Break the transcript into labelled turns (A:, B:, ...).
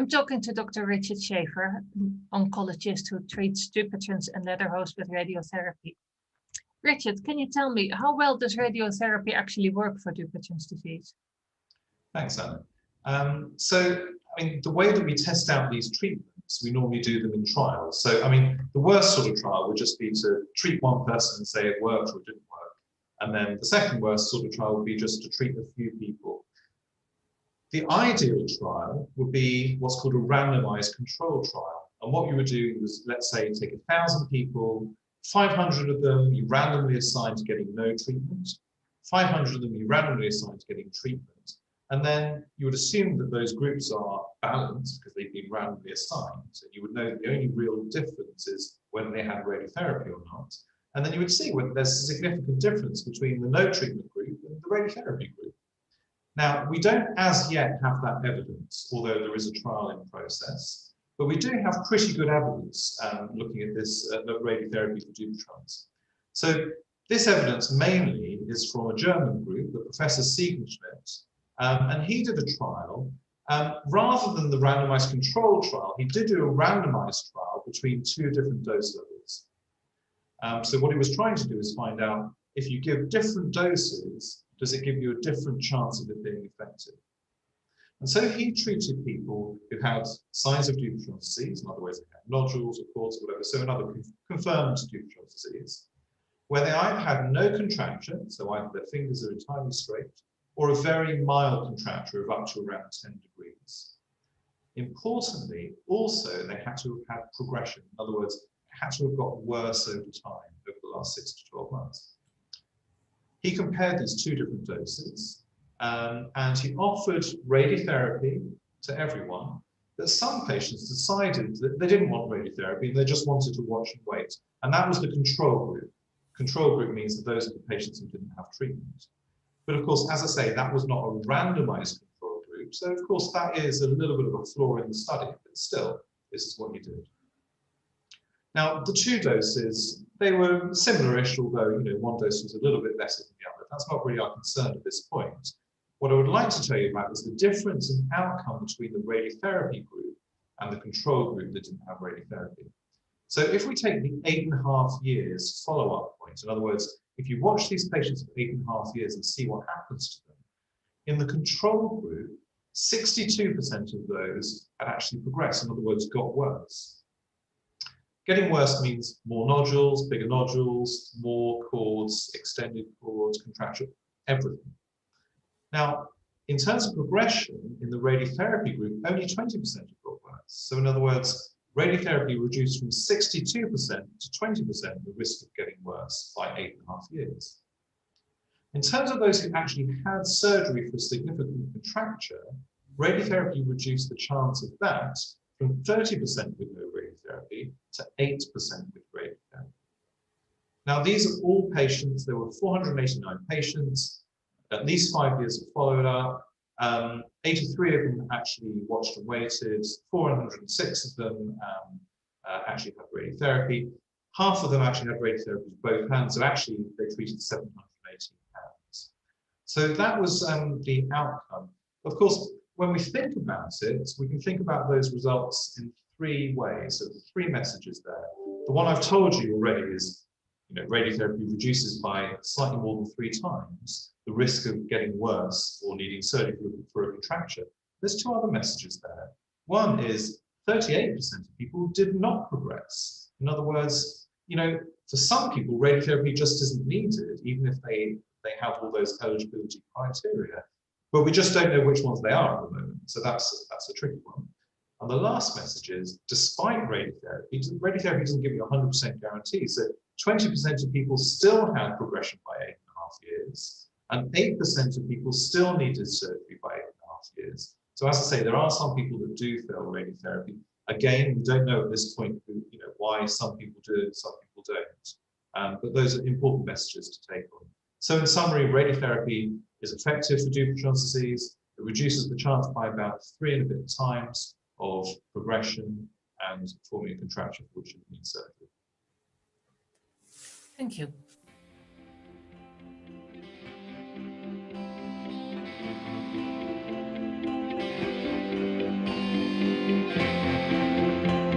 A: I'm talking to Dr. Richard Shaffer, oncologist who treats Dupuytren's and Lederhost with radiotherapy. Richard, can you tell me, how well does radiotherapy actually work for Dupuytren's disease?
B: Thanks, Anna. The way that we test out these treatments, we normally do them in trials. So, the worst sort of trial would just be to treat one person and say it worked or it didn't work. And then the second worst sort of trial would be just to treat a few people. The ideal trial would be what's called a randomized control trial. And what you would do is, let's say, take 1,000 people, 500 of them you randomly assign to getting no treatment, 500 of them you randomly assign to getting treatment. And then you would assume that those groups are balanced because they've been randomly assigned. So you would know that the only real difference is whether they had radiotherapy or not. And then you would see whether there's a significant difference between the no treatment group and the radiotherapy group. Now, we don't as yet have that evidence, although there is a trial in process, but we do have pretty good evidence looking at this radiotherapy for Dupuytren's. So this evidence mainly is from a German group, Professor Siegenschmidt, and he did a trial. Rather than the randomized control trial, he did do a randomized trial between two different dose levels. So what he was trying to do is find out if you give different doses, does it give you a different chance of it being effective? And so he treated people who had signs of Dupuytren's disease, in other words, they had nodules or cords or whatever, so another confirmed Dupuytren's disease, where they either had no contraction, so either their fingers are entirely straight, or a very mild contracture of up to around 10 degrees. Importantly, also, they had to have had progression. In other words, it had to have got worse over time, over the last 6 to 12 months. He compared these two different doses, and he offered radiotherapy to everyone, but some patients decided that they didn't want radiotherapy and they just wanted to watch and wait. And that was the control group. Control group means that those are the patients who didn't have treatment. But of course, as I say, that was not a randomized control group. So of course, that is a little bit of a flaw in the study, but still, this is what he did. Now, the two doses, they were similar-ish, although one dose was a little bit better than the other. That's not really our concern at this point. What I would like to tell you about is the difference in outcome between the radiotherapy group and the control group that didn't have radiotherapy. So if we take the 8.5 years follow-up point, in other words, if you watch these patients for 8.5 years and see what happens to them, in the control group, 62% of those had actually progressed, in other words, got worse. Getting worse means more nodules, bigger nodules, more cords, extended cords, contraction, everything. Now, in terms of progression, in the radiotherapy group, only 20% have got worse. So in other words, radiotherapy reduced from 62% to 20% the risk of getting worse by 8.5 years. In terms of those who actually had surgery for significant contracture, radiotherapy reduced the chance of that from 30% with no radiotherapy to 8% with radiotherapy. Now, these are all patients. There were 489 patients, at least 5 years of follow-up. 83 of them actually watched and waited. 406 of them actually had radiotherapy. Half of them actually had radiotherapy with both hands, so actually they treated 718 hands. So that was the outcome. Of course, when we think about it, we can think about those results in 3 ways. So the 3 messages there. The one I've told you already is, radiotherapy reduces by slightly more than 3 times the risk of getting worse or needing surgery for a contracture. There's 2 other messages there. One is 38% of people did not progress. In other words, for some people, radiotherapy just isn't needed, even if they have all those eligibility criteria. But we just don't know which ones they are at the moment. So that's a tricky one. And the last message is, despite radiotherapy doesn't give you a 100% guarantee. So 20% of people still had progression by 8.5 years, and 8% of people still needed surgery by 8.5 years. So as I say, there are some people that do fail radiotherapy. Again, we don't know at this point, why some people do it, some people don't. But those are important messages to take on. So in summary, radiotherapy is effective for Dupuytren's disease. It reduces the chance by about 3 and a bit times of progression and forming a contracture for which you need surgery.
A: Thank you.